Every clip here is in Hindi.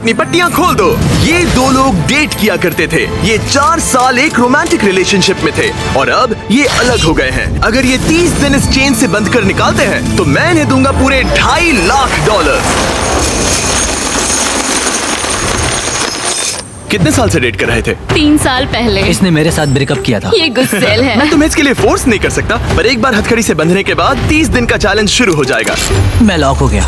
अपनी पट्टियां खोल दो। ये दो लोग डेट किया करते थे। ये 4 साल एक रोमांटिक रिलेशनशिप में थे और अब ये अलग हो गए हैं। अगर ये 30 दिन इस चेन से बंद कर निकालते हैं तो मैं इन्हें दूंगा पूरे $2.5 लाख। कितने साल से डेट कर रहे थे? 3 साल पहले। इसने मेरे साथ ब्रेकअप किया था। ये गुस्सेल है। मैं तुम्हें इसके लिए फोर्स नहीं कर सकता, पर एक बार हथकड़ी से बंधने के बाद 30 दिन का चैलेंज शुरू हो जाएगा। मैं लॉक हो गया।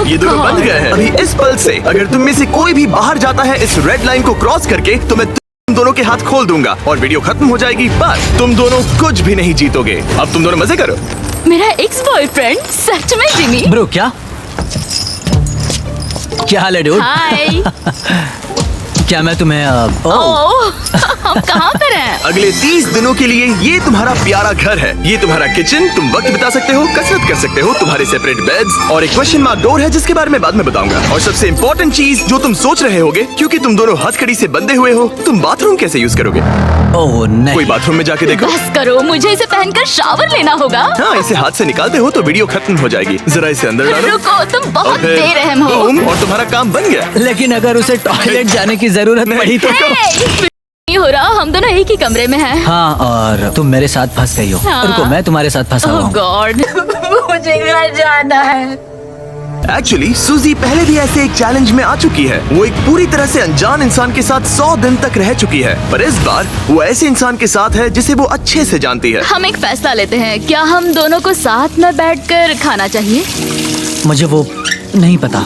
ये दोनों बंध गए हैं। अभी इस पल से अगर तुम में से कोई भी बाहर जाता है इस रेड लाइन को क्रॉस करके, तो मैं तुम दोनों के हाथ खोल दूंगा और वीडियो खत्म हो जाएगी। बस तुम दोनों कुछ भी नहीं जीतोगे। अब तुम दोनों मजे करो। मेरा एक्स बॉयफ्रेंड सच में जिमी। ब्रो क्या हाल है डूड? हाय। क्या मैं तुम्हें हम कहाँ पर हैं? अगले 30 दिनों के लिए ये तुम्हारा प्यारा घर है। ये तुम्हारा किचन, तुम वक्त बिता सकते हो, कसरत कर सकते हो, तुम्हारे सेपरेट बेड्स और एक क्वेश्चन मार्क डोर है जिसके बारे में बाद में बताऊंगा। और सबसे इम्पोर्टेंट चीज जो तुम सोच रहे होगे, क्योंकि तुम दोनों हथकड़ी से बंधे हुए हो, तुम बाथरूम कैसे यूज करोगे? ओह नहीं। कोई बाथरूम में जाके देखो। बस करो, मुझे इसे पहनकर शावर लेना होगा। हाँ, इसे हाथ से निकालते हो तो वीडियो खत्म हो जाएगी। जरा इसे अंदर डालो। रुको, तुम बहुत और फिर बेरहम हो। और तुम्हारा काम बन गया। लेकिन अगर उसे टॉयलेट जाने की जरूरत पड़ी तो नहीं हो रहा, हम दोनों एक ही कमरे में हैं। हाँ, और तुम मेरे साथ फंस गई हो। हाँ। रुको, मैं तुम्हारे साथ फंसा हुआ ओह हूँ। गॉड। मुझे घर जाना है। एक्चुअली सूजी पहले भी ऐसे एक चैलेंज में आ चुकी है। वो एक पूरी तरह से अनजान इंसान के साथ 100 दिन तक रह चुकी है, पर इस बार वो ऐसे इंसान के साथ है जिसे वो अच्छे से जानती है। हम एक फैसला लेते हैं, क्या हम दोनों को साथ में बैठकर खाना चाहिए? मुझे वो नहीं पता।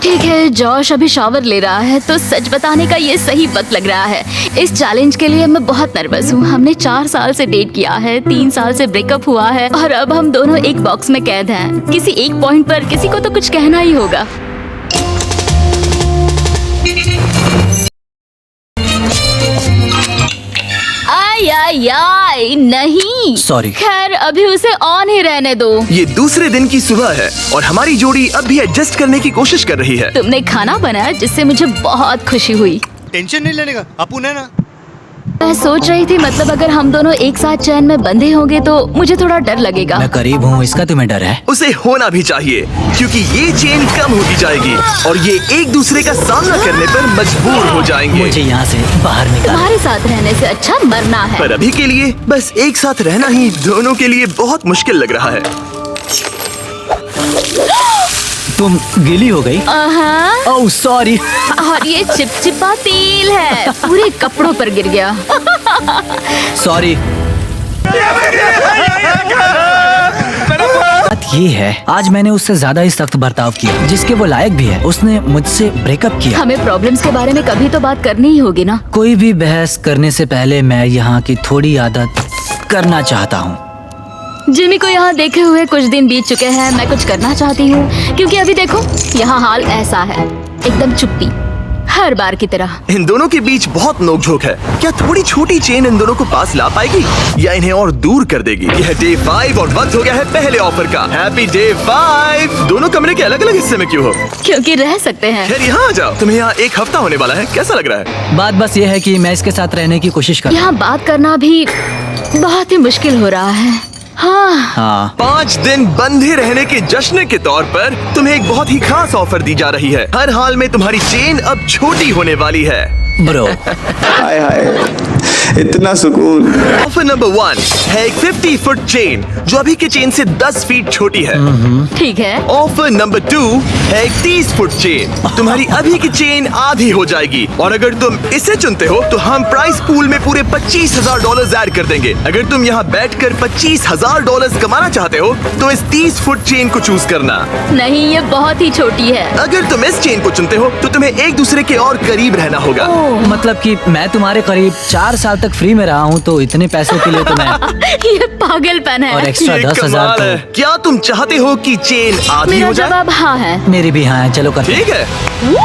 ठीक है, जॉश अभी शावर ले रहा है तो सच बताने का ये सही वक्त लग रहा है। इस चैलेंज के लिए मैं बहुत नर्वस हूँ। हमने 4 साल से डेट किया है, 3 साल से ब्रेकअप हुआ है और अब हम दोनों एक बॉक्स में कैद हैं। किसी एक पॉइंट पर किसी को तो कुछ कहना ही होगा। आई नहीं। सॉरी। खैर, अभी उसे ऑन ही रहने दो। ये दूसरे दिन की सुबह है और हमारी जोड़ी अब भी एडजस्ट करने की कोशिश कर रही है। तुमने खाना बनाया जिससे मुझे बहुत खुशी हुई। टेंशन नहीं लेने का, अपुन है ना। मैं सोच रही थी, मतलब अगर हम दोनों एक साथ चैन में बंधे होंगे तो मुझे थोड़ा डर लगेगा। मैं करीब हूँ, इसका तुम्हें डर है? उसे होना भी चाहिए, क्योंकि ये चेन कम होती जाएगी और ये एक दूसरे का सामना करने पर मजबूर हो जाएंगे। मुझे यहाँ से बाहर निकाल। तुम्हारे साथ रहने से अच्छा मरना है। पर अभी के लिए बस एक साथ रहना ही दोनों के लिए बहुत मुश्किल लग रहा है। तुम गीली हो गई? Oh sorry. और ये चिपचिपा तेल है, पूरे कपड़ों पर गिर गया। सॉरी। बात ये है, आज मैंने उससे ज्यादा ही सख्त बर्ताव किया, जिसके वो लायक भी है। उसने मुझसे ब्रेकअप किया। हमें प्रॉब्लम्स के बारे में कभी तो बात करनी ही होगी ना। कोई भी बहस करने से पहले मैं यहाँ की थोड़ी आदत करना चाहता हूँ। जिमी को यहाँ देखे हुए कुछ दिन बीत चुके हैं। मैं कुछ करना चाहती हूँ, क्योंकि अभी देखो यहाँ हाल ऐसा है, एकदम चुप्पी, हर बार की तरह। इन दोनों के बीच बहुत नोकझोंक है। क्या थोड़ी छोटी चेन इन दोनों को पास ला पाएगी या इन्हें और दूर कर देगी? यह डे 5 और वक्त हो गया है पहले ऑफर का। Happy day 5। दोनों कमरे के अलग अलग हिस्से में क्यों हो? क्योंकि रह सकते हैं। खैर यहाँ आ जाओ। तुम्हें यहाँ 1 हफ्ता होने वाला है, कैसा लग रहा है? बात बस ये है कि मैं इसके साथ रहने की कोशिश कर। यहाँ बात करना भी बहुत ही मुश्किल हो रहा है। हाँ। 5 दिन बंधे रहने के जश्न के तौर पर तुम्हें एक बहुत ही खास ऑफर दी जा रही है। हर हाल में तुम्हारी चेन अब छोटी होने वाली है। ब्रो हाय हाय, इतना सुकून। ऑफर नंबर 1 है एक 50 फुट चेन जो अभी के चेन से 10 फीट छोटी है। ठीक है। ऑफर नंबर 2 है एक 30 फुट चेन। तुम्हारी अभी की चेन आधी हो जाएगी और अगर तुम इसे चुनते हो तो हम प्राइस पूल में पूरे $25,000 ऐड कर देंगे। अगर तुम यहाँ बैठकर $25,000 कमाना चाहते हो तो इस 30 फुट चेन को चूज करना। नहीं, ये बहुत ही छोटी है। अगर तुम इस चेन को चुनते हो तो तुम्हें एक दूसरे के और करीब रहना होगा। मतलब कि मैं तुम्हारे करीब 4 साल तक फ्री में रहा हूँ, तो इतने पैसों के लिए तो मैं ये पागलपन है। और एक्स्ट्रा ये 10,000 कमाल है। तो। क्या तुम चाहते हो कि चेन आधी मेरा हो जाए? जवाब हाँ है। मेरी भी हाँ है, चलो करते हैं। ठीक है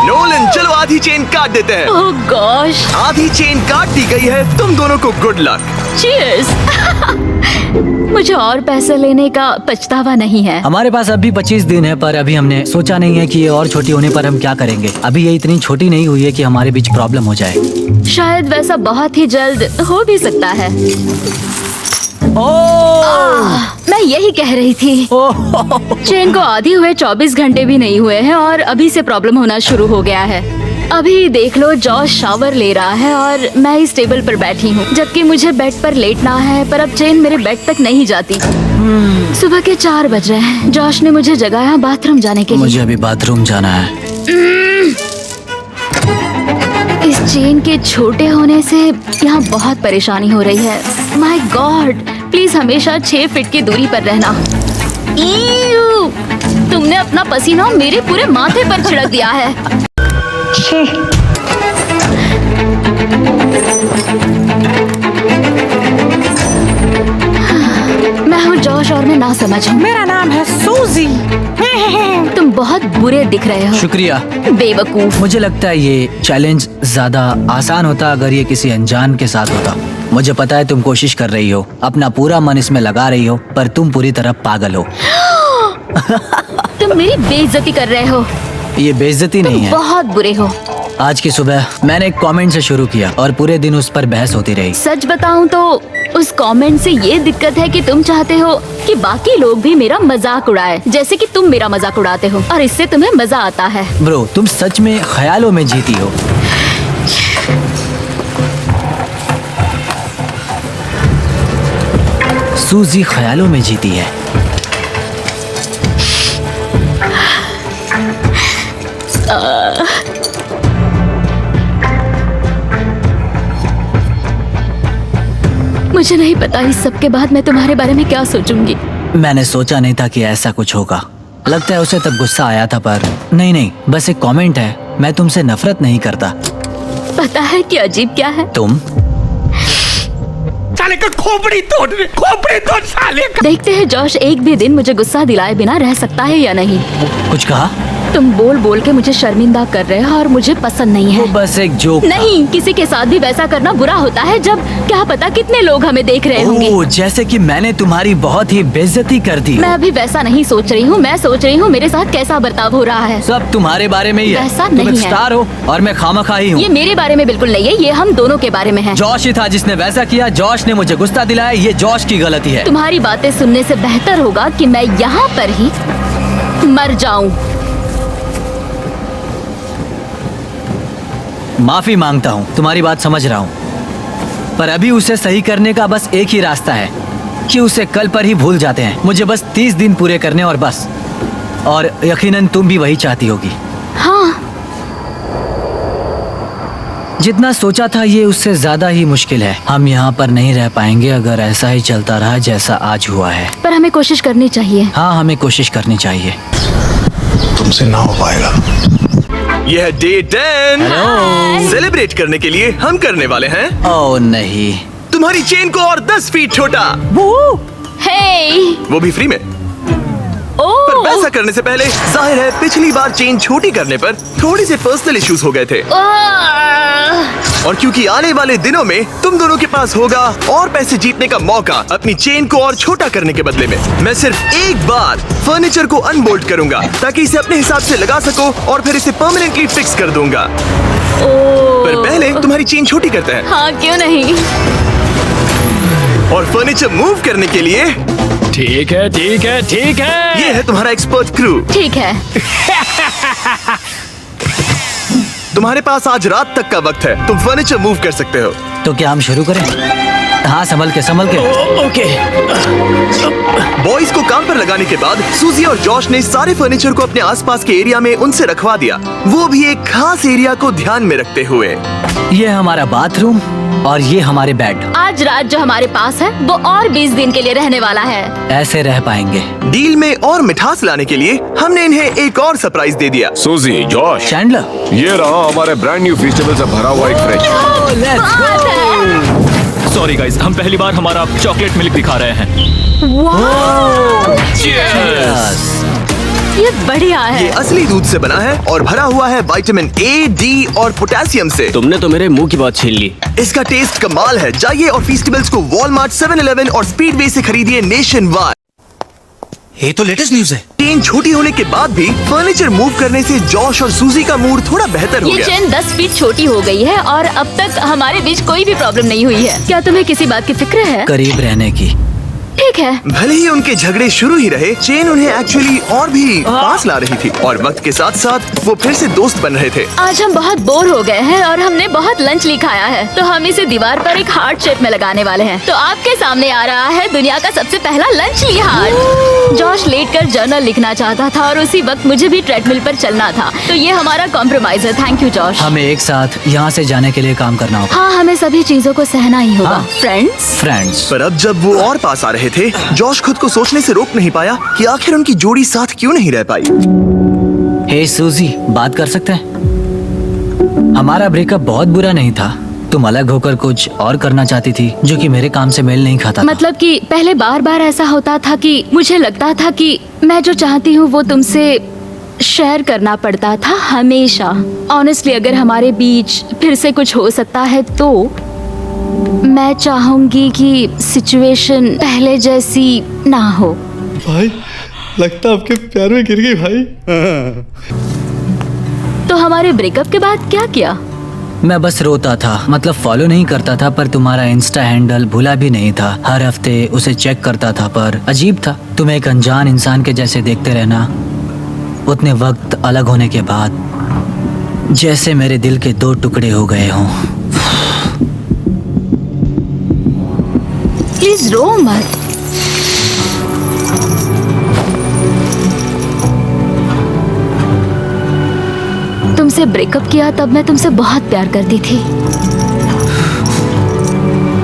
नोलन, चलो आधी चेन काट देते हैं। ओह गॉश। आधी चेन काट दी गई है। तुम दोनों को गुड लक। चीयर्स। मुझे और पैसे लेने का पछतावा नहीं है। हमारे पास अभी 25 दिन है, पर अभी हमने सोचा नहीं है कि ये और छोटी होने पर हम क्या करेंगे। अभी ये इतनी छोटी नहीं हुई है कि हमारे बीच प्रॉब्लम हो जाए। शायद वैसा बहुत ही जल्द हो भी सकता है। मैं यही कह रही थी। चेन को आधी हुए 24 घंटे भी नहीं हुए हैं और अभी से प्रॉब्लम होना शुरू हो गया है। अभी देख लो, जॉश शावर ले रहा है और मैं इस टेबल पर बैठी हूँ, जबकि मुझे बेड पर लेटना है, पर अब चेन मेरे बेड तक नहीं जाती। सुबह के 4 बज रहे हैं। जॉश ने मुझे जगाया बाथरूम जाने के लिए। मुझे अभी बाथरूम जाना है। इस चेन के छोटे होने से यहाँ बहुत परेशानी हो रही है। माय गॉड, प्लीज हमेशा 6 फीट की दूरी पर रहना। ईऊ! तुमने अपना पसीना मेरे पूरे माथे पर छिड़क दिया है। मैं हूँ जॉश और मैं ना समझ हूँ। मेरा नाम है सूजी। तुम बहुत बुरे दिख रहे हो। शुक्रिया। बेवकूफ। मुझे लगता है ये चैलेंज ज्यादा आसान होता अगर ये किसी अनजान के साथ होता। मुझे पता है तुम कोशिश कर रही हो, अपना पूरा मन इसमें लगा रही हो, पर तुम पूरी तरह पागल हो। तुम मेरी बेइज्जती कर रहे हो। ये बेइज्जती नहीं है। बहुत बुरे हो। आज की सुबह मैंने एक कमेंट से शुरू किया और पूरे दिन उस पर बहस होती रही। सच बताऊं तो उस कमेंट से ये दिक्कत है कि तुम चाहते हो कि बाकी लोग भी मेरा मजाक उड़ाए, जैसे कि तुम मेरा मजाक उड़ाते हो, और इससे तुम्हें मजा आता है। ब्रो, तुम सच में ख्यालों में जीती हो। सूजी ख्यालों में जीती है। मुझे नहीं पता इस सब के बाद मैं तुम्हारे बारे में क्या सोचूंगी। मैंने सोचा नहीं था कि ऐसा कुछ होगा। लगता है उसे तब गुस्सा आया था, पर नहीं, बस एक कमेंट है। मैं तुमसे नफरत नहीं करता। पता है कि अजीब क्या है? तुम साले का खोपड़ी तोड़ साले का। देखते हैं जॉश एक भी दिन मुझे गुस्सा दिलाए बिना रह सकता है या नहीं। कुछ कहा? तुम बोल बोल के मुझे शर्मिंदा कर रहे हो और मुझे पसंद नहीं वो है। बस एक जोक था। नहीं, किसी के साथ भी वैसा करना बुरा होता है जब क्या पता कितने लोग हमें देख रहे होंगे। ओह, जैसे कि मैंने तुम्हारी बहुत ही बेइज्जती कर दी। मैं अभी वैसा नहीं सोच रही हूँ। मैं सोच रही हूँ मेरे साथ कैसा बर्ताव हो रहा है। सब तुम्हारे बारे में ही है। वैसा तुम नहीं एक है। स्टार हो और मैं खामखाई हूँ। ये मेरे बारे में बिल्कुल नहीं है, ये हम दोनों के बारे में है। जॉश ही था जिसने वैसा किया। जॉश ने मुझे गुस्सा दिलाया। ये जॉश की गलती है। तुम्हारी बातें सुनने से बेहतर होगा कि मैं यहाँ पर ही मर जाऊं। माफी मांगता हूँ, तुम्हारी बात समझ रहा हूँ, पर अभी उसे सही करने का बस एक ही रास्ता है कि उसे कल पर ही भूल जाते हैं। मुझे बस 30 दिन पूरे करने और बस। और यकीनन तुम भी वही चाहती होगी। हाँ, जितना सोचा था ये उससे ज्यादा ही मुश्किल है। हम यहाँ पर नहीं रह पाएंगे अगर ऐसा ही चलता रहा जैसा आज हुआ है। पर हमें कोशिश करनी चाहिए। हाँ, हमें कोशिश करनी चाहिए। तुमसे ना हो पाएगा। यह है डे 10। सेलिब्रेट करने के लिए हम करने वाले हैं ओह नहीं। तुम्हारी चेन को और 10 फीट छोटा, हे, वो भी फ्री में। पर ओह, वैसा करने से पहले जाहिर है पिछली बार चेन छोटी करने पर थोड़ी से पर्सनल इश्यूज हो गए थे, और क्योंकि आने वाले दिनों में तुम दोनों के पास होगा और पैसे जीतने का मौका अपनी चेन को और छोटा करने के बदले में, मैं सिर्फ एक बार फर्नीचर को अनबोल्ट करूंगा ताकि इसे अपने हिसाब से लगा सको और फिर इसे परमानेंटली फिक्स कर दूंगा। पर पहले तुम्हारी चेन छोटी करते हैं, हाँ क्यों नहीं। और फर्नीचर मूव करने के लिए ठीक है ठीक है ठीक है। ये है तुम्हारा एक्सपर्ट क्रू। ठीक है, तुम्हारे पास आज रात तक का वक्त है, तुम फर्नीचर मूव कर सकते हो। तो क्या हम शुरू करें? हाँ, संभल के संभल के। ओके। बॉयज को काम पर लगाने के बाद सूजी और जॉश ने सारे फर्नीचर को अपने आसपास के एरिया में उनसे रखवा दिया, वो भी एक खास एरिया को ध्यान में रखते हुए। ये हमारा बाथरूम और ये हमारे बेड। आज रात जो हमारे पास है वो और 20 दिन के लिए रहने वाला है। ऐसे रह पाएंगे। डील में और मिठास लाने के लिए हमने इन्हें एक और सरप्राइज दे दिया। सूजी, जॉश, चैंडलर, ये रहा हमारे ब्रांड न्यू वेजिटेबल से भरा हुआ एक fridge. Let's go. Sorry guys, हम पहली बार हमारा चॉकलेट मिल्क दिखा रहे हैं। Cheers। ये बढ़िया ये है। असली दूध से बना है और भरा हुआ है विटामिन ए, डी और पोटेशियम से। तुमने तो मेरे मुंह की बात छीन ली। इसका टेस्ट कमाल है। जाइए और फेस्टिवल्स को वॉलमार्ट, 7-Eleven और स्पीडवे से खरीदिए नेशन वाइड। ये तो लेटेस्ट न्यूज है। चेन छोटी होने के बाद भी फर्नीचर मूव करने से जॉश और सूजी का मूड थोड़ा बेहतर हो ये गया। चेन 10 फीट छोटी हो गई है और अब तक हमारे बीच कोई भी प्रॉब्लम नहीं हुई है। क्या तुम्हें किसी बात की फिक्र है? करीब रहने की। ठीक है। भले ही उनके झगड़े शुरू ही रहे, चेन उन्हें एक्चुअली और भी पास ला रही थी और वक्त के साथ साथ वो फिर से दोस्त बन रहे थे। आज हम बहुत बोर हो गए हैं और हमने बहुत लंच ली खाया है, तो हम इसे दीवार पर एक हार्ट शेप में लगाने वाले हैं। तो आपके सामने आ रहा है दुनिया का सबसे पहला लंच ली हार्ट। जॉश लेटकर जर्नल लिखना चाहता था और उसी वक्त मुझे भी ट्रेडमिल पर चलना था, तो ये हमारा कॉम्प्रोमाइज है। Thank you Josh. हमें एक साथ यहाँ से जाने के लिए काम करना होगा। हाँ, हमें सभी चीजों को सहना ही होगा। हाँ। फ्रेंड्स। पर अब जब वो और पास आ रहे थे, जॉश खुद को सोचने से रोक नहीं पाया कि आखिर उनकी जोड़ी साथ क्यों नहीं रह पाई। हे सूजी, बात कर सकते हैं? हमारा ब्रेकअप बहुत बुरा नहीं था। तुम अलग होकर कुछ और करना चाहती थी जो कि मेरे काम से मेल नहीं खाता था। मतलब कि पहले बार बार ऐसा होता था कि मुझे लगता था कि मैं जो चाहती हूँ वो तुमसे शेयर करना पड़ता था हमेशा। ऑनेस्टली, अगर हमारे बीच फिर से कुछ हो सकता है तो मैं चाहूंगी कि सिचुएशन पहले जैसी ना हो। भाई लगता आपके प्यार में गिर गई भाई। तो हमारे ब्रेकअप के बाद क्या किया? मैं बस रोता था, मतलब फॉलो नहीं करता था, पर तुम्हारा इंस्टा हैंडल भूला भी नहीं था। हर हफ्ते उसे चेक करता था, पर अजीब था, तुम एक अनजान इंसान के जैसे देखते रहना। उतने वक्त अलग होने के बाद जैसे मेरे दिल के दो टुकड़े हो गए हों। प्लीज रो मत। तुमसे ब्रेकअप किया तब मैं तुमसे बहुत प्यार करती थी।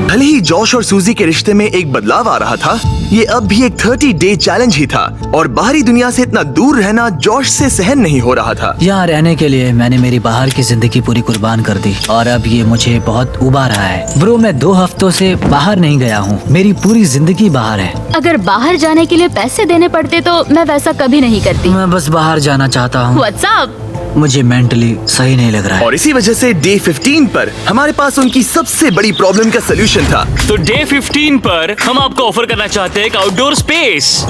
भले ही जॉश और सूजी के रिश्ते में एक बदलाव आ रहा था, ये अब भी एक 30 डे चैलेंज ही था और बाहरी दुनिया से इतना दूर रहना जॉश से सहन नहीं हो रहा था। यहाँ रहने के लिए मैंने मेरी बाहर की जिंदगी पूरी कुर्बान कर दी और अब ये मुझे बहुत उबा रहा है। ब्रो, मैं 2 हफ्तों से बाहर नहीं गया हूँ, मेरी पूरी जिंदगी बाहर है। अगर बाहर जाने के लिए पैसे देने पड़ते तो मैं वैसा कभी नहीं करती। मैं बस बाहर जाना चाहता हूँ। व्हाट्सअप। मुझे मेंटली सही नहीं लग रहा है। और इसी वजह से डे 15 पर हमारे पास उनकी सबसे बड़ी प्रॉब्लम का सलूशन था। तो डे 15 पर हम आपको ऑफर करना चाहते हैं एक आउटडोर स्पेस।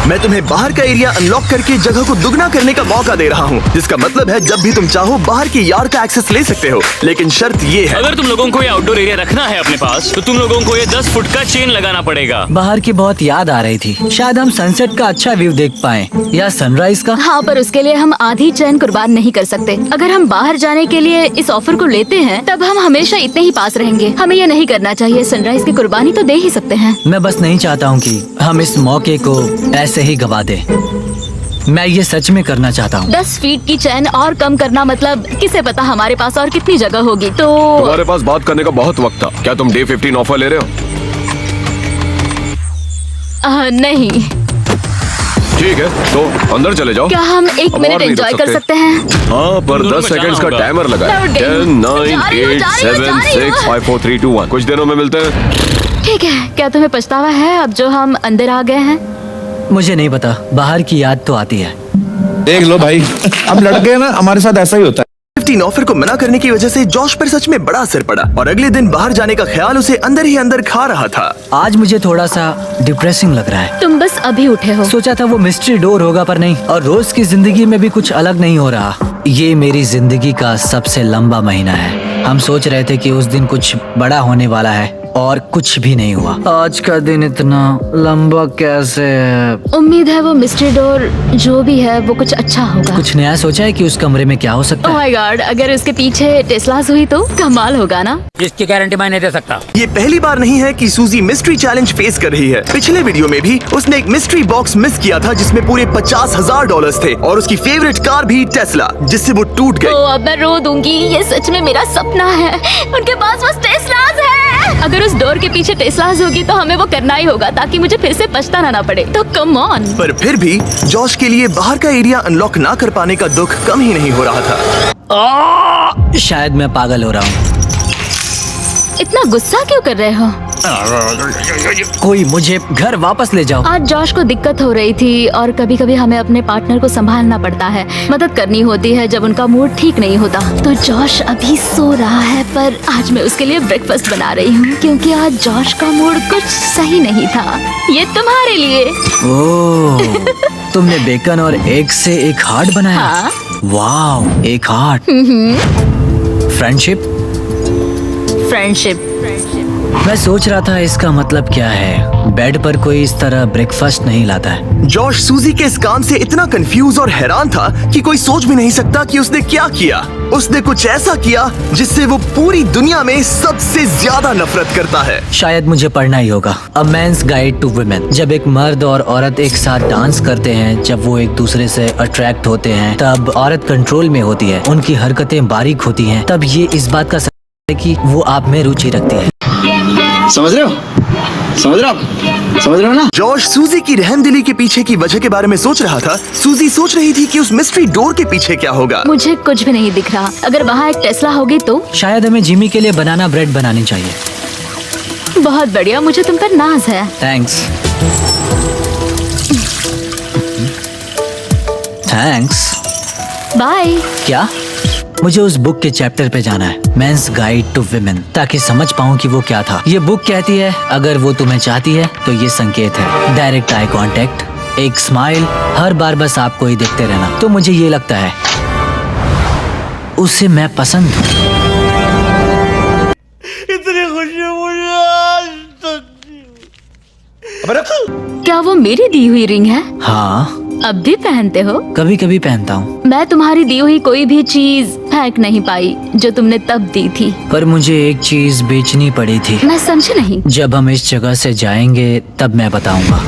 मैं तुम्हें बाहर का एरिया अनलॉक करके जगह को दुगना करने का मौका दे रहा हूँ, जिसका मतलब है जब भी तुम चाहो बाहर के यार्ड का एक्सेस ले सकते हो। लेकिन शर्त ये है, अगर तुम लोगों को ये आउटडोर एरिया रखना है अपने पास, तो तुम लोगों को ये 10 फुट का चेन लगाना पड़ेगा। बाहर की बहुत याद आ रही थी। शायद हम सनसेट का अच्छा व्यू देख पाएं या सनराइज का। हाँ, पर उसके लिए हम आधी चैन कुर्बान नहीं कर सकते। अगर हम बाहर जाने के लिए इस ऑफर को लेते हैं तब हम हमेशा इतने ही पास रहेंगे। हमें ये नहीं करना चाहिए। सनराइज की कुर्बानी तो दे ही सकते हैं। मैं बस नहीं चाहता हूँ कि हम इस मौके को ऐसे ही गवा दें। मैं ये सच में करना चाहता हूँ। 10 फीट की चैन और कम करना मतलब किसे पता हमारे पास और कितनी जगह होगी। तो तुम्हारे पास बात करने का बहुत वक्त था। क्या तुम डे 15 ऑफर ले रहे हो? नहीं। ठीक है, तो अंदर चले जाओ। क्या हम 1 अब मिनट और भी एंजॉय रुक कर सकते सकते हैं? हाँ, पर दोनों 10 को जाना सेकंड्स का होगा। टाइमर लगा है। लौट गई। 10, 9, जा रही हूँ, 8, जा रही हूँ, 7, जा रही 6, हूँ। 5, 4, 3, 2, 1। कुछ दिनों में मिलते हैं। ठीक है। क्या तुम्हें पछतावा है अब जो हम अंदर आ गए हैं? मुझे नहीं पता, बाहर की याद तो आती है। देख लो भाई, अब लड़के ना हमारे साथ ऐसा ही होता है। 15 ऑफर को मना करने की वजह से जॉश पर सच में बड़ा असर पड़ा और अगले दिन बाहर जाने का ख्याल उसे अंदर ही अंदर खा रहा था। आज मुझे थोड़ा सा डिप्रेसिंग लग रहा है। तुम बस अभी उठे हो। सोचा था वो मिस्ट्री डोर होगा, पर नहीं। और रोज की जिंदगी में भी कुछ अलग नहीं हो रहा। ये मेरी जिंदगी का सबसे लंबा महीना है। हम सोच रहे थे कि उस दिन कुछ बड़ा होने वाला है और कुछ भी नहीं हुआ। आज का दिन इतना लंबा कैसे है? उम्मीद है वो मिस्ट्री डोर जो भी है वो कुछ अच्छा होगा। कुछ नया सोचा है कि उस कमरे में क्या हो सकता ओह है? माय गॉड, अगर उसके पीछे टेस्लास हुई तो कमाल होगा ना। जिसकी गारंटी मैं नहीं दे सकता। ये पहली बार नहीं है कि सूजी मिस्ट्री चैलेंज फेस कर रही है। पिछले वीडियो में भी उसने एक मिस्ट्री बॉक्स मिस किया था जिसमें पूरे $50,000 थे और उसकी फेवरेट कार भी टेस्ला, जिससे वो टूट तो गई। अब मैं रो दूंगी। ये सच में मेरा सपना है। उनके पास बस टेस्लास है। अगर उस डोर के पीछे टेस्लास होगी तो हमें वो करना ही होगा ताकि मुझे फिर से पछताना ना पड़े। तो कम ऑन। पर फिर भी जॉश के लिए बाहर का एरिया अनलॉक ना कर पाने का दुख कम ही नहीं हो रहा था। शायद मैं पागल हो रहा हूँ। इतना गुस्सा क्यों कर रहे हो? कोई मुझे घर वापस ले जाओ। आज जॉश को दिक्कत हो रही थी और कभी कभी हमें अपने पार्टनर को संभालना पड़ता है। मदद करनी होती है जब उनका मूड ठीक नहीं होता। तो जॉश अभी सो रहा है, पर आज मैं उसके लिए ब्रेकफास्ट बना रही हूँ क्योंकि आज जॉश का मूड कुछ सही नहीं था। ये तुम्हारे लिए। ओह, तुमने बेकन और एग से एक हार्ट बनाया? हाँ। वाओ, एक हार्ट। फ्रेंडशिप। फ्रेंडशिप। मैं सोच रहा था इसका मतलब क्या है। बेड पर कोई इस तरह ब्रेकफास्ट नहीं लाता है। जॉश सूजी के इस काम से इतना कंफ्यूज और हैरान था कि कोई सोच भी नहीं सकता कि उसने क्या किया। उसने कुछ ऐसा किया जिससे वो पूरी दुनिया में सबसे ज्यादा नफरत करता है। शायद मुझे पढ़ना ही होगा। अ मैन्स गाइड टू वुमेन। जब एक मर्द और औरत एक साथ डांस करते हैं, जब वो एक दूसरे से अट्रैक्ट होते हैं, तब औरत कंट्रोल में होती है, उनकी हरकतें बारीक होती हैं। तब ये इस बात का है कि वो आप में रुचि रखती है। समझ रहे हो? समझ रहे हो आप? समझ रहे हो ना? जॉश सूजी की रहमदिली के पीछे की वजह के बारे में सोच रहा था। सूजी सोच रही थी कि उस मिस्ट्री डोर के पीछे क्या होगा। मुझे कुछ भी नहीं दिख रहा। अगर वहाँ एक टेस्ला होगी तो? शायद हमें जिमी के लिए बनाना ब्रेड बनानी चाहिए। बहुत बढ़िया, मुझे तुम पर नाज है। थैंक्स। थैंक्स। बाय। क्या? मुझे उस बुक के चैप्टर पे जाना है, मेंस गाइड टू विमेन, ताकि समझ पाऊँ कि वो क्या था। ये बुक कहती है अगर वो तुम्हें चाहती है तो ये संकेत है। डायरेक्ट आई कांटेक्ट, एक स्माइल, हर बार बस आपको ही देखते रहना। तो मुझे ये लगता है उसे मैं पसंद हूँ। इतनी खुशी मुझे क्या वो मेरी दी हुई रिंग है? हाँ, अब भी पहनते हो? कभी कभी पहनता हूँ। मैं तुम्हारी दी हुई कोई भी चीज फेंक नहीं पाई जो तुमने तब दी थी। पर मुझे एक चीज बेचनी पड़ी थी। मैं समझी नहीं। जब हम इस जगह से जाएंगे तब मैं बताऊंगा।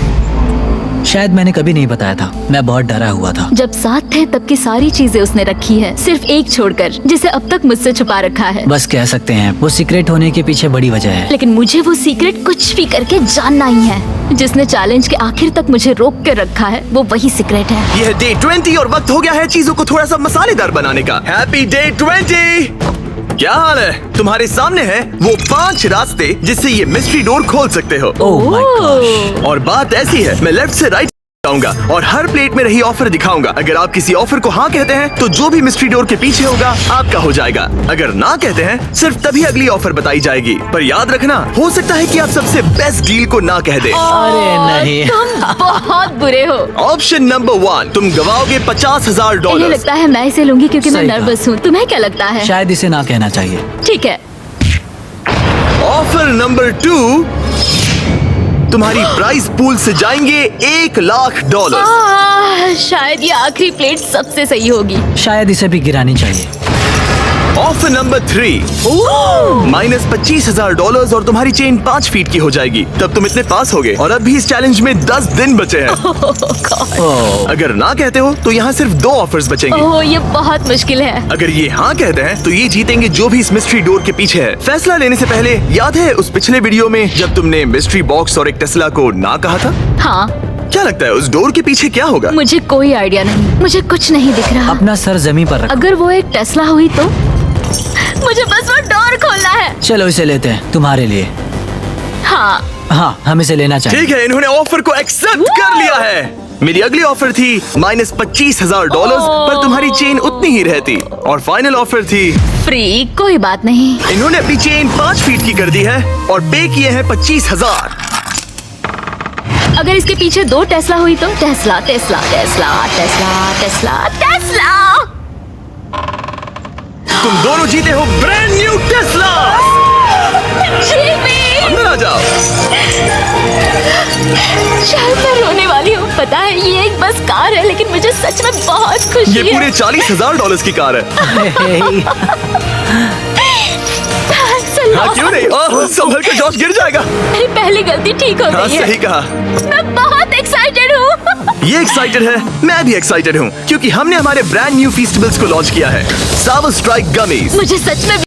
शायद मैंने कभी नहीं बताया था, मैं बहुत डरा हुआ था। जब साथ थे तब की सारी चीजें उसने रखी है, सिर्फ एक छोड़कर, जिसे अब तक मुझसे छुपा रखा है। बस कह सकते हैं वो सीक्रेट होने के पीछे बड़ी वजह है। लेकिन मुझे वो सीक्रेट कुछ भी करके जानना ही है। जिसने चैलेंज के आखिर तक मुझे रोक के रखा है वो वही सीक्रेट है। यह डे 20 और वक्त हो गया है चीजों को थोड़ा सा मसालेदार बनाने का। Happy day 20। क्या हाल है? तुम्हारे सामने है वो 5 रास्ते जिससे ये मिस्ट्री डोर खोल सकते हो। Oh my gosh. और बात ऐसी है, मैं लेफ्ट से राइट जाऊंगा और हर प्लेट में रही ऑफर दिखाऊंगा। अगर आप किसी ऑफर को हाँ कहते हैं तो जो भी मिस्ट्री डोर के पीछे होगा आपका हो जाएगा। अगर ना कहते हैं सिर्फ तभी अगली ऑफर बताई जाएगी। पर याद रखना, हो सकता है कि आप सबसे बेस्ट डील को ना कह दे। अरे नहीं। तुम बहुत बुरे हो। ऑप्शन नंबर 1, तुम गवाओगे $50,000। मुझे लगता है मैं इसे लूंगी क्योंकि मैं सही कहा। नर्वस हूँ। तुम्हें क्या लगता है? शायद इसे ना कहना चाहिए। ठीक है। ऑफर नंबर 2, तुम्हारी प्राइस पूल से जाएंगे $1,00,000। शायद ये आखिरी प्लेट सबसे सही होगी। शायद इसे भी गिरानी चाहिए। ऑफर नंबर 3, माइनस $25,000 और तुम्हारी चेन 5 फीट की हो जाएगी। तब तुम इतने पास होगे और अब भी इस चैलेंज में 10 दिन बचे हैं। अगर ना कहते हो तो यहाँ सिर्फ 2 ऑफर्स बचेंगे। ओह, ये बहुत मुश्किल है। अगर ये हाँ कहते हैं तो ये जीतेंगे जो भी इस मिस्ट्री डोर के पीछे है। फैसला लेने से पहले याद है उस पिछले वीडियो में जब तुमने मिस्ट्री बॉक्स और एक टेस्ला को ना कहा था? हाँ। क्या लगता है उस डोर के पीछे क्या होगा? मुझे कोई आइडिया नहीं। मुझे कुछ नहीं दिख रहा। अपना सर जमीन पर रखो। अगर वो एक टेस्ला हुई तो मुझे बस वो डोर खोलना है। चलो इसे लेते हैं तुम्हारे लिए। हाँ। हाँ, हम इसे लेना चाहिए। ठीक है, इन्होंने ऑफर को एक्सेप्ट कर लिया है। मेरी अगली ऑफर थी माइनस $25,000, पर तुम्हारी चेन उतनी ही रहती। और फाइनल ऑफर थी फ्री। कोई बात नहीं। इन्होंने अपनी चेन 5 फीट की कर दी है और पे किए हैं $25,000। अगर इसके पीछे 2 टेस्ला हुई तो? Tesla Tesla Tesla Tesla Tesla Tesla. तुम दोनों जीते हो ब्रांड न्यू टेस्ला। अंदर आ जाओ। शायद मैं रोने वाली हूँ। पता है ये एक बस कार है, लेकिन मुझे सच में बहुत खुशी ये है। पूरे $40,000 की कार है। हाँ, क्यों नहीं? ओह, संभल के, जॉश गिर जाएगा। मेरी पहली गलती ठीक हो हाँ, गई है। सही कहा। मैं बहुत एक्साइटेड हूँ। ये एक्साइटेड है, मैं भी एक्साइटेड हूँ क्योंकि हमने हमारे ब्रांड न्यू फीस्टेबल्स को लॉन्च किया है, सावर स्ट्राइक गमीज। मुझे सच में भी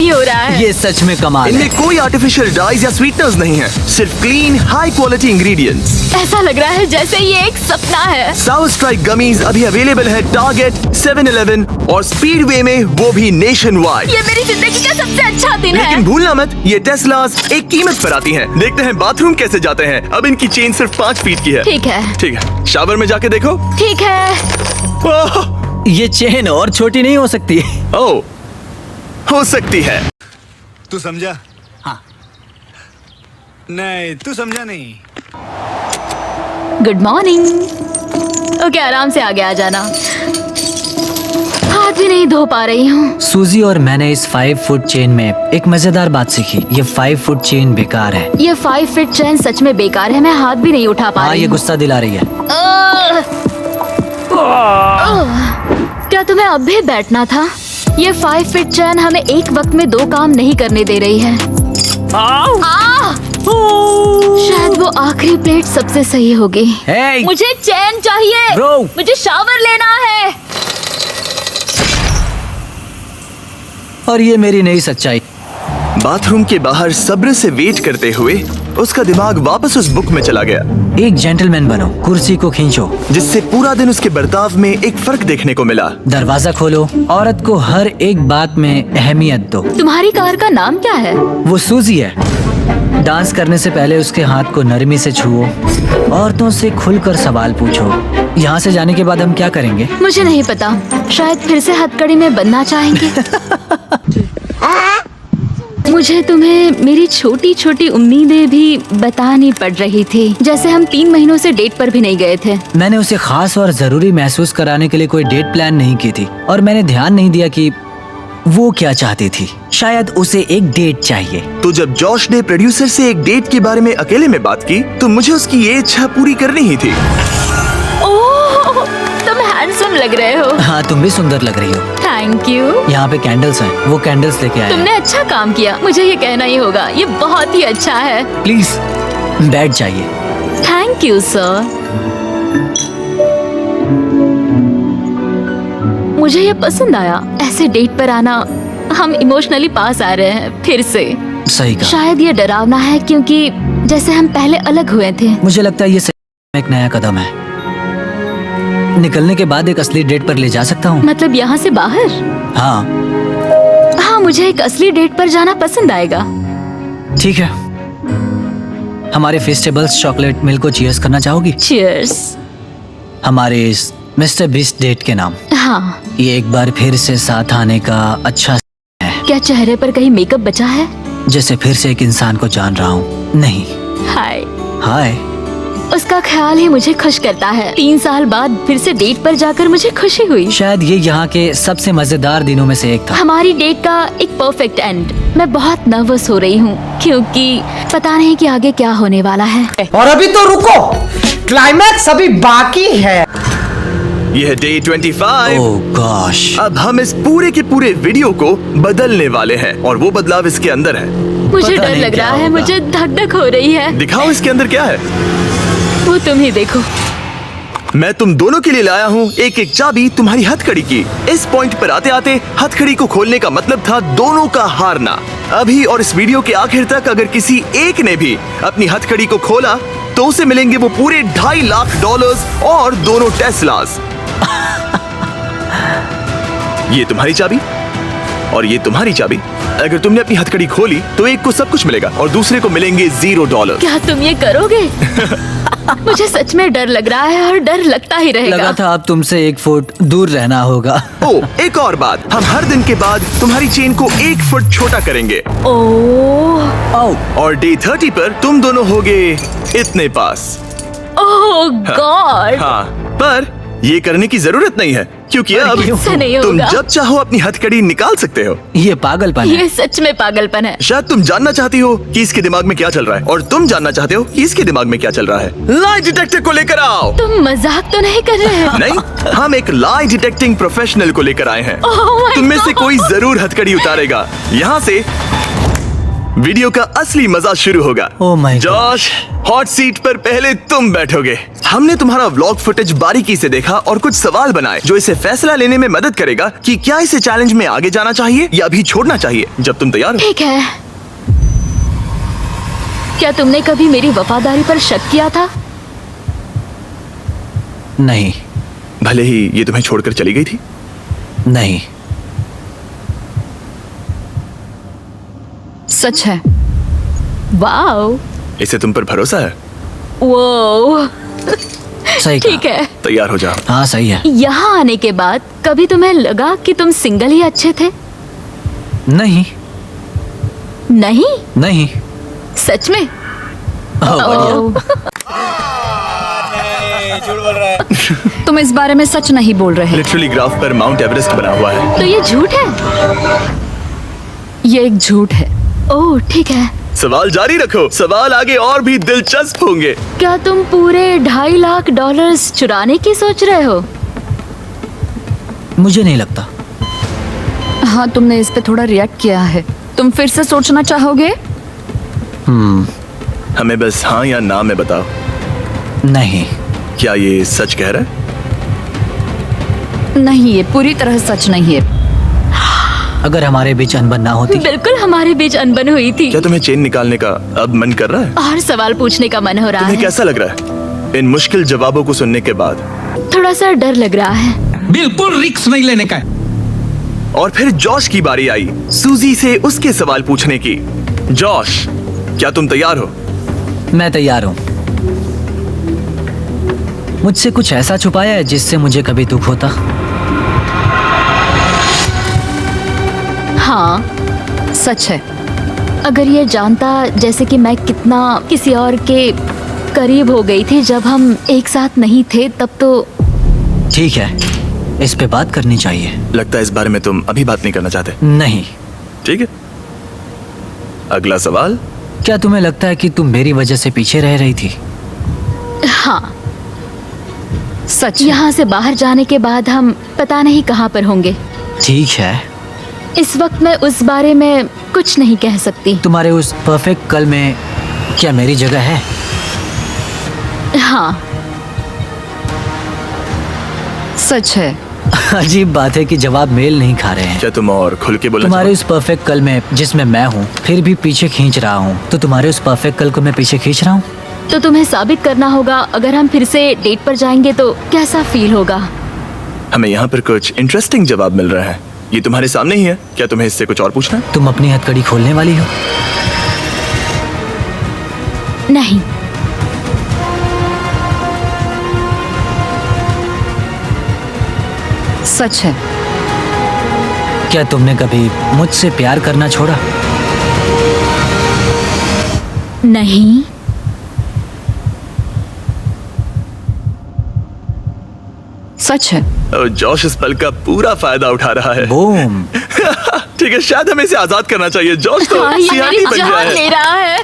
हो रहा है। ये सच में कमाल है। इनमें कोई आर्टिफिशियल डाइज या स्वीटनर्स नहीं है, सिर्फ क्लीन हाई क्वालिटी इंग्रेडिएंट्स। ऐसा लग रहा है जैसे ये एक सपना है। सावर स्ट्राइक गमीज अभी अवेलेबल है टारगेट, 7-Eleven और स्पीडवे में, वो भी नेशन वाइड। ये मेरी जिंदगी का सबसे अच्छा दिन है। लेकिन भूलना मत, ये टेस्लास एक कीमत पर आती हैं। देखते हैं बाथरूम कैसे जाते हैं। अब इनकी चेन सिर्फ 5 फीट की है। ठीक है। ठीक है, शावर में जाके देखो। ठीक है। ओह, ये चेन और छोटी नहीं हो सकती। ओह, हो सकती है। तू समझा? हाँ। नहीं, तू समझा नहीं। Good morning. ओके, आराम से आगे आ जाना। हाथ भी नहीं धो पा रही हूँ। सूजी और मैंने इस 5 फुट चेन में एक मजेदार बात सीखी। ये 5 फुट चेन बेकार है। ये 5 फीट चैन सच में बेकार है। मैं हाथ भी नहीं उठा पा हाँ, रही ये हूँ। गुस्सा दिला रही है। क्या तुम्हें अब भी बैठना था? ये 5 फीट चैन हमें एक वक्त में 2 काम नहीं करने दे रही है। शायद वो आखिरी प्लेट सबसे सही होगी। Hey! मुझे चैन चाहिए। Bro! मुझे शावर लेना है। और ये मेरी नई सच्चाई। बाथरूम के बाहर सब्र से वेट करते हुए उसका दिमाग वापस उस बुक में चला गया, एक जेंटलमैन बनो, कुर्सी को खींचो, जिससे पूरा दिन उसके बर्ताव में एक फर्क देखने को मिला। दरवाजा खोलो, औरत को हर एक बात में अहमियत दो। तुम्हारी कार का नाम क्या है? वो सूजी है। डांस करने से पहले उसके हाथ को नरमी से छुओ, औरतों से खुलकर सवाल पूछो। यहाँ से जाने के बाद हम क्या करेंगे? मुझे नहीं पता। शायद फिर से हथकड़ी में बनना चाहेंगे। मुझे तुम्हें मेरी छोटी छोटी उम्मीदें भी बतानी पड़ रही थी। जैसे हम 3 महीनों से डेट पर भी नहीं गए थे। मैंने उसे खास और जरूरी महसूस कराने के लिए कोई डेट प्लान नहीं की थी, और मैंने ध्यान नहीं दिया कि वो क्या चाहती थी। शायद उसे एक डेट चाहिए। तो जब जॉश ने प्रोड्यूसर से एक डेट के बारे में अकेले में बात की, तो मुझे उसकी ये इच्छा पूरी करनी ही थी। ओह, तुम हैंडसम लग रहे हो। हाँ, तुम भी सुंदर लग रही हो। Thank you. यहाँ पे कैंडल्स हैं, वो कैंडल्स लेके आए। तुमने अच्छा काम किया। मुझे ये कहना ही होगा, ये बहुत ही अच्छा है। प्लीज बैठ जाइए। Thank you sir. मुझे ये पसंद आया। ऐसे डेट पर आना, हम इमोशनली पास आ रहे हैं फिर से। सही कहा। शायद ये डरावना है क्योंकि जैसे हम पहले अलग हुए थे। मुझे लगता है ये सही में एक नया कदम है। निकलने के बाद एक असली डेट पर ले जा सकता हूँ। मतलब यहाँ से बाहर? हाँ, हाँ, मुझे एक असली डेट पर जाना पसंद आएगा। ठीक है। हमारे फेस्टिवल्स चॉकलेट मिल्क को चीयर्स करना चाहोगी? चीयर्स। हमारे इस मिस्टर बीस्ट डेट के नाम। हाँ। ये एक बार फिर से साथ आने का अच्छा है। क्या चेहरे पर कहीं मेकअप बचा है? जैसे फिर से एक इंसान को जान रहा हूँ। नहीं। हाय। हाय। उसका ख्याल ही मुझे खुश करता है। 3 साल बाद फिर से डेट पर जाकर मुझे खुशी हुई। शायद ये यहाँ के सबसे मजेदार दिनों में से एक था। हमारी डेट का एक परफेक्ट एंड। मैं बहुत नर्वस हो रही हूँ क्योंकि पता नहीं कि आगे क्या होने वाला है। और अभी तो रुको, क्लाइमैक्स अभी बाकी है। यह डे 25। ओह गॉश। अब हम इस पूरे के पूरे वीडियो को बदलने वाले हैं, और वो बदलाव इसके अंदर है। मुझे पता डर नहीं लग क्या रहा है। होगा। मुझे धक धक हो रही है। दिखाओ इसके अंदर क्या है। वो तुम ही देखो। मैं तुम दोनों के लिए लाया हूँ एक एक चाबी तुम्हारी हथकड़ी की। इस पॉइंट पर आते आते हथकड़ी को खोलने का मतलब था दोनों का हारना। अभी और इस वीडियो के आखिर तक अगर किसी एक ने भी अपनी हथकड़ी को खोला, तो उसे मिलेंगे वो पूरे $2.5 लाख और दोनों टेस्लास। ये तुम्हारी चाबी और ये तुम्हारी चाबी। अगर तुमने अपनी हथकड़ी खोली तो एक को सब कुछ मिलेगा और दूसरे को मिलेंगे $0। क्या तुम ये करोगे? मुझे सच में डर लग रहा है और डर लगता ही रहेगा। लगा था अब तुमसे 1 फुट दूर रहना होगा। ओ, एक और बात, हम हर दिन के बाद तुम्हारी चेन को 1 फुट छोटा करेंगे। ओह, और डे 30 पर तुम दोनों होगे इतने पास। ओह गॉड। हाँ, पर ये करने की जरूरत नहीं है क्योंकि अब ऐसा नहीं तुम होगा। जब चाहो अपनी हथकड़ी निकाल सकते हो। ये पागलपन है। ये सच में पागलपन है। शायद तुम जानना चाहती हो कि इसके दिमाग में क्या चल रहा है, और तुम जानना चाहते हो कि इसके दिमाग में क्या चल रहा है। लाई डिटेक्टर को लेकर आओ। तुम मजाक तो नहीं कर रहे हैं? नहीं, हम एक लाई डिटेक्टिंग प्रोफेशनल को लेकर आए हैं। Oh my तुम में से God! कोई जरूर हथकड़ी उतारेगा। यहाँ से वीडियो का असली मजा शुरू होगा। Oh my God! Josh, hot seat पर पहले तुम बैठोगे। हमने तुम्हारा व्लॉग फुटेज बारीकी से देखा और कुछ सवाल बनाए जो इसे फैसला लेने में मदद करेगा कि क्या इसे चैलेंज में आगे जाना चाहिए या अभी छोड़ना चाहिए। जब तुम तैयार हो। ठीक है। क्या तुमने कभी मेरी वफादारी पर शक किया था? नहीं। भले ही ये तुम्हें छोड़कर चली गई थी। नहीं। सच है। वाओ। इसे तुम पर भरोसा है। वो सही कहा। ठीक है। तैयार हो जाओ। हाँ सही है। यहाँ आने के बाद कभी तुम्हें लगा कि तुम सिंगल ही अच्छे थे? नहीं। नहीं? नहीं। सच में? बढ़िया। ओह, तुम इस बारे में सच नहीं बोल रहे। लिटरली ग्राफ पर माउंट एवरेस्ट बना हुआ है। तो ये झूठ है? ये एक झूठ है। ओह ठीक है। सवाल जारी रखो, सवाल आगे और भी दिलचस्प होंगे। क्या तुम पूरे $2.5 लाख चुराने की सोच रहे हो? मुझे नहीं लगता। हाँ, तुमने इस पे थोड़ा रिएक्ट किया है। तुम फिर से सोचना चाहोगे? हमें बस हाँ या ना में बताओ। नहीं। क्या ये सच कह रहा है? नहीं, ये पूरी तरह सच नहीं है। अगर हमारे बीच अनबन ना होती। बिल्कुल हमारे बीच अनबन हुई थी। क्या तुम्हें चेन निकालने का अब मन कर रहा है? और सवाल पूछने का मन हो रहा तुम्हें है। कैसा लग रहा है इन मुश्किल जवाबों को सुनने के बाद? थोड़ा सा डर लग रहा है। बिल्कुल रिक्स नहीं लेने का है। और फिर जॉश की बारी आई सूजी से उसके सवाल पूछने की। जॉश, क्या तुम तैयार हो? मैं तैयार हूँ। मुझसे कुछ ऐसा छुपाया है जिससे मुझे कभी दुख होता? हाँ, सच है। अगर ये जानता जैसे कि मैं कितना किसी और के करीब हो गई थी जब हम एक साथ नहीं थे, तब तो। ठीक है, इस पे बात करनी चाहिए। लगता है इस बारे में तुम अभी बात नहीं करना चाहते। नहीं। ठीक है, अगला सवाल। क्या तुम्हें लगता है कि तुम मेरी वजह से पीछे रह रही थी? हाँ सच। यहाँ से बाहर जाने के बाद हम पता नहीं कहाँ पर होंगे। ठीक है। इस वक्त मैं उस बारे में कुछ नहीं कह सकती। तुम्हारे उस परफेक्ट कल में क्या मेरी जगह है? हाँ सच है। अजीब बात है कि जवाब मेल नहीं खा रहे हैं। क्या तुम और खुल के बोलना तुम्हारे उस परफेक्ट कल में जिसमें मैं हूँ फिर भी पीछे खींच रहा हूँ, तो तुम्हारे उस परफेक्ट कल को मैं पीछे खींच रहा हूँ। तो तुम्हें साबित करना होगा। अगर हम फिर से डेट पर जाएंगे तो कैसा फील होगा? हमें यहाँ पर कुछ इंटरेस्टिंग जवाब मिल रहा है। ये तुम्हारे सामने ही है। क्या तुम्हें इससे कुछ और पूछना है? तुम अपनी हथकड़ी खोलने वाली हो? नहीं। सच है। क्या तुमने कभी मुझसे प्यार करना छोड़ा? नहीं। सच है। जॉश इस पल का पूरा फायदा उठा रहा है। बूम। ठीक है, शायद हमें इसे आजाद करना चाहिए। जॉश तो हाँ, ये सियाही मेरी बन गया जान है। ले रहा है।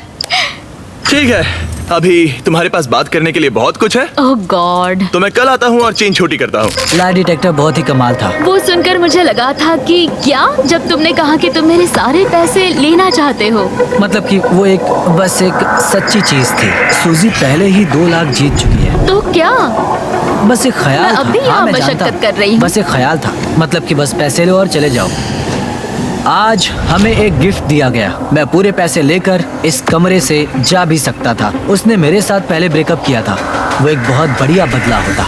ठीक है, अभी तुम्हारे पास बात करने के लिए बहुत कुछ है। ओह गॉड। तो मैं कल आता हूँ और चेन छोटी करता हूँ। लाई डिटेक्टर बहुत ही कमाल था। वो सुनकर मुझे लगा था कि क्या, जब तुमने कहा कि तुम मेरे सारे पैसे लेना चाहते हो। मतलब कि वो बस एक सच्ची चीज थी। सूजी पहले ही 2 लाख जीत चुकी है। तो क्या? बस एक ख्याल मैं था। अब भी यहाँ मैं मशक्कत जानता। कर रही हूँ। बस एक ख्याल था। मतलब कि बस पैसे लो और चले जाओ। आज हमें एक गिफ्ट दिया गया। मैं पूरे पैसे लेकर इस कमरे से जा भी सकता था। उसने मेरे साथ पहले ब्रेकअप किया था। वो एक बहुत बढ़िया बदला होता।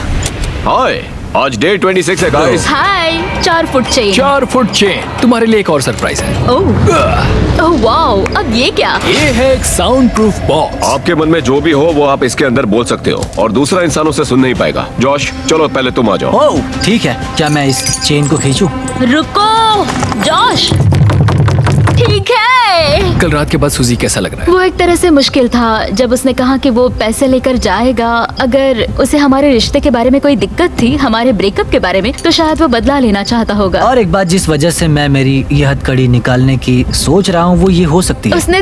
हाय, आज डे 26 है गाइस। हाय, 4 फुट चेन। 4 foot chain. तुम्हारे लिए एक और सरप्राइज है। ओह वाओ, अब ये क्या? ये है एक साउंड प्रूफ बॉक्स। आपके मन में जो भी हो वो आप इसके अंदर बोल सकते हो और दूसरा इंसानों से सुन नहीं पाएगा। जॉश, चलो पहले तुम आ जाओ। ओह ठीक है। क्या मैं इस चेन को खींचूं? रुको जॉश। ठीक है। कल रात के बाद सूजी कैसा लग रहा है? वो एक तरह से मुश्किल था जब उसने कहा कि वो पैसे लेकर जाएगा। अगर उसे हमारे रिश्ते के बारे में कोई दिक्कत थी, हमारे ब्रेकअप के बारे में, तो शायद वो बदला लेना चाहता होगा। और एक बात जिस वजह से मैं मेरी यह हथकड़ी निकालने की सोच रहा हूँ वो ये हो सकती है। उसने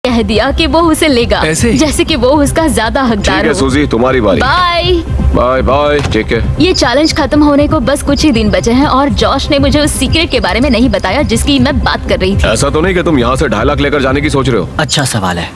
कह दिया कि वो उसे लेगा, ऐसे? जैसे कि वो उसका ज्यादा ठीक हकदार है हो। सूजी, तुम्हारी बारी। बाय। Bye bye. ठीक है। ये चैलेंज खत्म होने को बस कुछ ही दिन बचे हैं और जॉश ने मुझे उस सीक्रेट के बारे में नहीं बताया जिसकी मैं बात कर रही थी। ऐसा तो नहीं कि तुम यहाँ से 2.5 लाख लेकर जाने की सोच रहे हो? अच्छा सवाल है।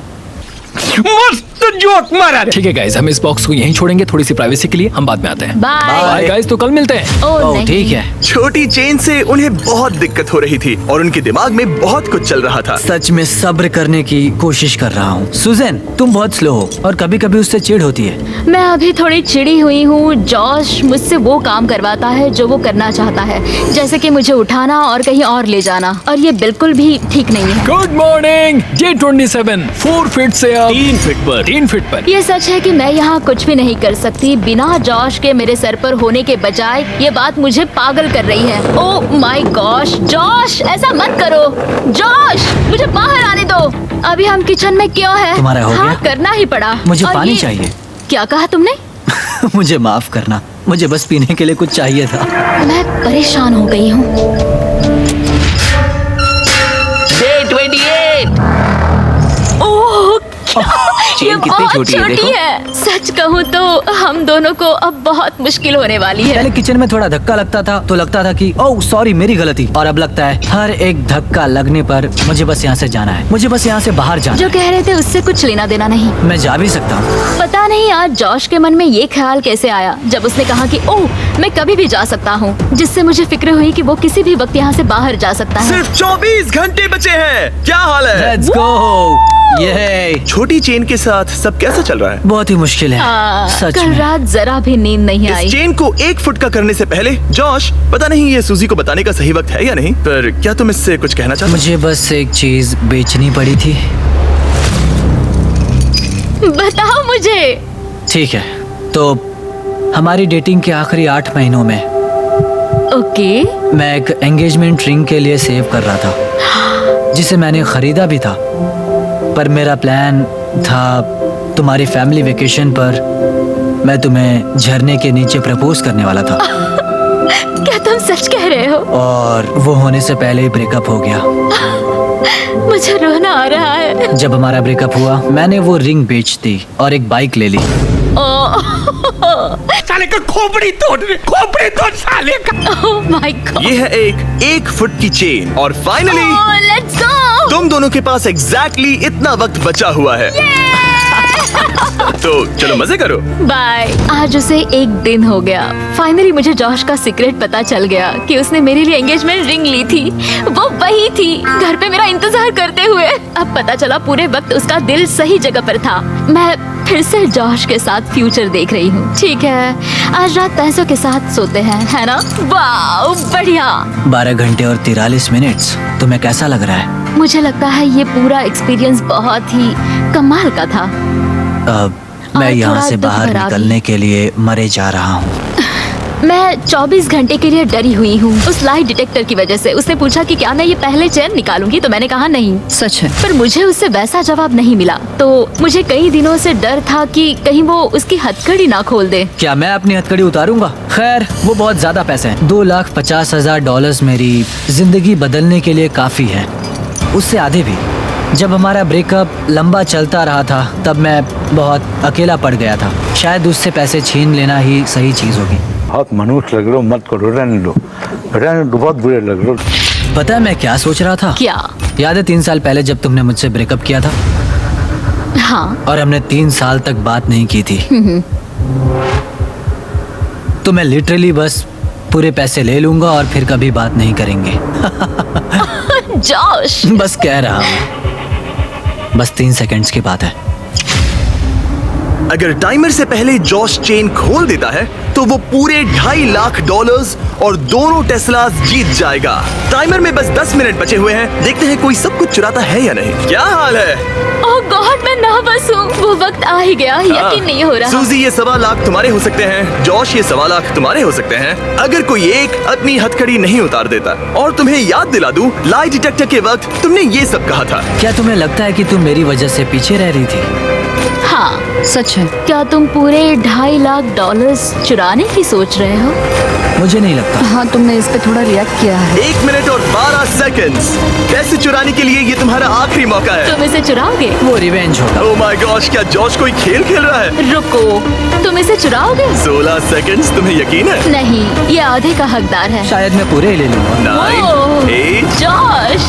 मस्त जोक मारा रे। ठीक है गाइस, हम इस बॉक्स को यहीं छोड़ेंगे थोड़ी सी प्राइवेसी के लिए। हम बाद में आते हैं। बाय। बाय गाइस, तो कल मिलते हैं। ओह ओह नहीं। ठीक है। छोटी चेन से उन्हें बहुत दिक्कत हो रही थी और उनके दिमाग में बहुत कुछ चल रहा था। सच में सब्र करने की कोशिश कर रहा हूँ। सुजैन, तुम बहुत स्लो हो और कभी कभी उससे चिढ़ होती है। मैं अभी थोड़ी चिड़ी हुई हूँ। जॉश मुझसे वो काम करवाता है जो वो करना चाहता है, जैसे कि मुझे उठाना और कहीं और ले जाना, और ये बिल्कुल भी ठीक नहीं है। Good morning. डे 27 4 फीट से अब 3 फीट पर। 3 फीट पर। ये सच है कि मैं यहाँ कुछ भी नहीं कर सकती बिना जॉश के मेरे सर पर होने के बजाय। ये बात मुझे पागल कर रही है। ओह माय गॉश, जॉश ऐसा मत करो। जॉश, मुझे बाहर आने दो। अभी हम किचन में क्यों हैं? तुम्हारा हो हाँ, गया? करना ही पड़ा। मुझे और पानी ये- चाहिए। क्या कहा तुमने? मुझे माफ करना, मुझे बस पीने के लिए कुछ चाहिए था। मैं परेशान हो गई हूँ। डे 28। ओह, ये चेन कितनी बहुत छोटी है, देखो। है। सच कहूँ तो हम दोनों को अब बहुत मुश्किल होने वाली है। पहले किचन में थोड़ा धक्का लगता था तो लगता था कि ओह सॉरी मेरी गलती, और अब लगता है हर एक धक्का लगने पर मुझे बस यहाँ से जाना है, मुझे बस यहाँ से बाहर जाना जो कह रहे थे उससे कुछ लेना देना नहीं। है। मैं जा भी सकता हूँ। पता नहीं आज जॉश के मन में ये ख्याल कैसे आया जब उसने कहा कि ओह मैं कभी भी जा सकता हूँ, जिससे मुझे फिक्र हुई कि वो किसी भी वक्त यहाँ से बाहर जा सकता है। सिर्फ 24 घंटे बचे हैं। क्या हाल है? Let's go. ये छोटी चेन के साथ सब कैसा चल रहा है? बहुत ही मुश्किल है, सच कल में। रात जरा भी नींद नहीं आई। इस चेन को 1 फुट का करने से पहले जॉश, पता नहीं ये सूजी को बताने का सही वक्त है या नहीं, पर क्या तुम इससे कुछ कहना चाहते मुझे बस एक चीज बेचनी पड़ी थी। बताओ मुझे। ठीक है, तो हमारी डेटिंग के आखिरी 8 महीनों में ओके। मैं एक एंगेजमेंट रिंग के लिए सेव कर रहा था, जिसे मैंने खरीदा भी था। पर मेरा प्लान था तुम्हारी फैमिली वेकेशन पर मैं तुम्हें झरने के नीचे प्रपोज करने वाला था, क्या तुम सच कह रहे हो? और वो होने से पहले ही ब्रेकअप हो गया। मुझे रोना आ रहा है। जब हमारा ब्रेकअप हुआ मैंने वो रिंग बेच दी और एक बाइक ले ली। साले का खोपड़ी तोड़ साले का। Oh my God. ये है एक 1 फुट की चेन, और फाइनली लेट्स गो। तुम दोनों के पास एग्जैक्टली इतना वक्त बचा हुआ है। तो चलो मजे करो। बाय। आज उसे 1 दिन हो गया। फाइनली मुझे जॉश का सीक्रेट पता चल गया कि उसने मेरे लिए एंगेजमेंट रिंग ली थी। वो वही थी, घर पे मेरा इंतजार करते हुए। अब पता चला पूरे वक्त उसका दिल सही जगह पर था। मैं फिर से जॉश के साथ फ्यूचर देख रही हूँ। ठीक है, आज रात पैसों के साथ सोते हैं, है ना? वाह बढ़िया। 12 घंटे और 43 मिनट्स। तुम्हें कैसा लग रहा है? मुझे लगता है ये पूरा एक्सपीरियंस बहुत ही कमाल का था। अब मैं और यहाँ थोड़ा से दुख बाहर भरा भी। निकलने के लिए मरे जा रहा हूँ। मैं 24 घंटे के लिए डरी हुई हूँ उस लाई डिटेक्टर की वजह से। उसने पूछा कि क्या मैं ये पहले चेन निकालूंगी, तो मैंने कहा नहीं। सच है? पर मुझे उससे वैसा जवाब नहीं मिला, तो मुझे कई दिनों से डर था कि कहीं वो उसकी हथकड़ी ना खोल दे। क्या मैं अपनी हथकड़ी उतारूंगा? खैर वो बहुत ज्यादा पैसे हैं। $2,50,000 मेरी जिंदगी बदलने के लिए काफी है, उससे आधे भी। जब हमारा ब्रेकअप लंबा चलता रहा था तब मैं बहुत अकेला पड़ गया था। शायद उससे पैसे छीन लेना ही सही चीज होगी। बहुत मनुष्य लग रहे हो, मत करो, रहने दो, बहुत बुरे लग रहे हो। पता है मैं क्या सोच रहा था? क्या? याद है 3 साल पहले जब तुमने मुझसे ब्रेकअप किया था हाँ। और हमने 3 साल तक बात नहीं की थी, तो मैं लिटरली बस पूरे पैसे ले लूंगा और फिर कभी बात नहीं करेंगे। जॉश। बस कह रहा हूँ, बस 3 सेकंड्स की बात है। अगर टाइमर से पहले जॉश चेन खोल देता है तो वो पूरे $2.5 लाख और दोनों टेस्लास जीत जाएगा। टाइमर में बस 10 मिनट बचे हुए हैं। देखते हैं कोई सब कुछ चुराता है या नहीं। क्या हाल है? ओह गॉड, मैं नर्वस हूँ। वो वक्त आ ही गया, यकीन नहीं हो रहा। सूजी ये $1.25 लाख तुम्हारे हो सकते हैं। जॉश ये $1.25 लाख तुम्हारे हो सकते हैं, अगर कोई एक अपनी हथकड़ी नहीं उतार देता। और तुम्हें याद दिला दूं, लाई डिटेक्टर के वक्त तुमने ये सब कहा था। क्या तुम्हें लगता है कि तुम मेरी वजह से पीछे रह रही थी? हाँ सच है? क्या तुम पूरे $2.5 लाख चुराने की सोच रहे हो? मुझे नहीं लगता। हाँ, तुमने इस पे थोड़ा रिएक्ट किया है। 1 मिनट और 12 सेकंड्स। पैसे चुराने के लिए ये तुम्हारा आखिरी मौका है। तुम इसे चुराओगे? वो रिवेंज होगा। ओह माय गॉश, क्या जॉश कोई खेल खेल रहा है? रुको, तुम इसे चुराओगे? 16 सेकंड्स। तुम्हें यकीन है? नहीं, ये आधे का हकदार है। शायद मैं पूरे ही ले लूंगा। 9, ओह, 8। जॉश।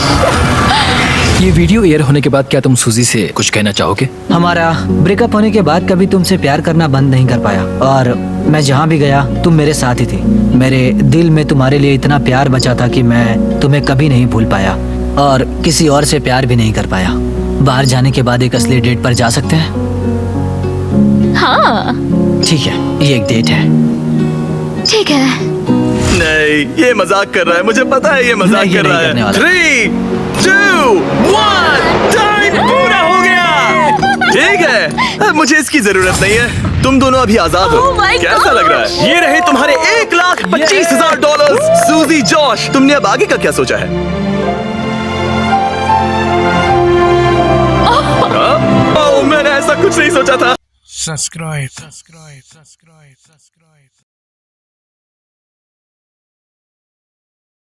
ये वीडियो एयर होने के बाद क्या तुम सूजी से कुछ कहना चाहोगे? हमारा ब्रेकअप होने के बाद कभी तुमसे प्यार करना बंद नहीं कर पाया, और मैं जहाँ भी गया तुम मेरे साथ ही थी। मेरे दिल में तुम्हारे लिए इतना प्यार बचा था कि मैं तुम्हें कभी नहीं भूल पाया और किसी और से प्यार भी नहीं कर पाया। बाहर जाने के बाद एक असली डेट पर जा सकते हैं? हाँ ठीक है, ये एक डेट है। ठीक है। नहीं, ये मजाक कर रहा है। मुझे पता है ये मजाक नहीं, कर रहा नहीं करने है। वाला। 3, 2, 1। टाइम पूरा हो गया। ठीक है, अब मुझे इसकी जरूरत नहीं है। तुम दोनों अभी आजाद हो। Oh my कैसा लग रहा है? ये रहे तुम्हारे $1,25,000। सूजी, जॉश, तुमने अब आगे का क्या सोचा है? हाँ? ओह, मैंने ऐसा कुछ नहीं सोचा था। subscribe